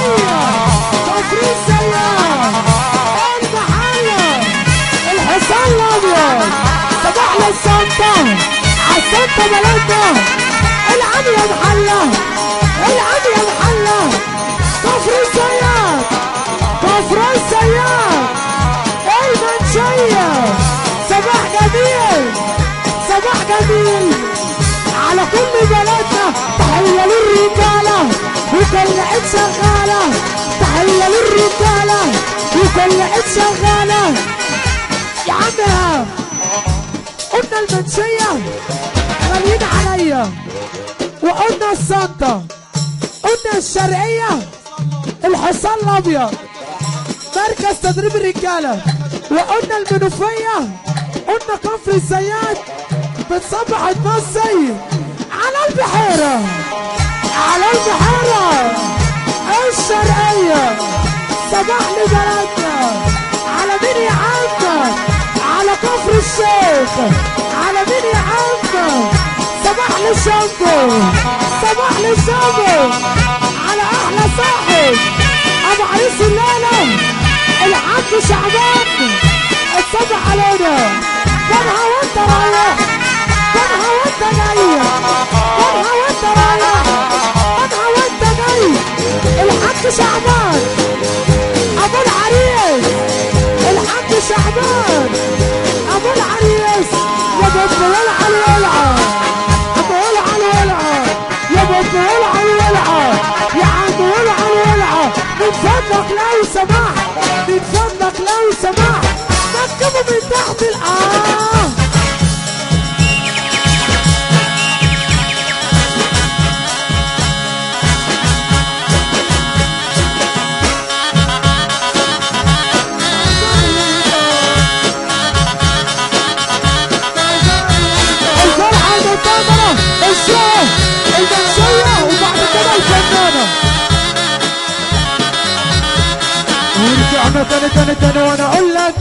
المنشية كفر الزيات المحلة الحصان الابيض صباح للسلطة عالسلطة بلدنا العب يا محلة العب يا محلة كفر الزيات كفر الزيات المنشية صباح جميل صباح جميل على كل بلدنا تحية للرجالة وكل عيد شغالة تحية للرجالة وكل عيد شغالة يا عم قلنا المنشية غاليين عليا وقلنا السلطة قلنا الشرقية الحصان الابيض مركز تدريب الرجالة وقلنا المنوفية قلنا كفر الزيات بتصبح النصي على البحيرة على البحيرة الشرقية صباح لبلدنا على مين يا عم على كفر الشيخ على مين يا عم صباح للشامبو صباح للشامبو على احلى صاحب ابو عريس الليله الحاج شعبان اتصبح علينا كانها وانت رايح كانها وانت جاي كانها وانت رايح كانها وانت جاي الحاج شعبان ابو العريس الحاج شعبان ابو العريس يا بابا ولع الولعه ابو ولع الولعه يا بابا ولع الولعه يا عم ولع الولعه من فضلك لو سمحت من فضلك لو سمحت ركبوا من تحت الفرحة المؤتمرة الشوق المنشية وبعد كده الفنانة ورجعنا تاني وانا اقول لك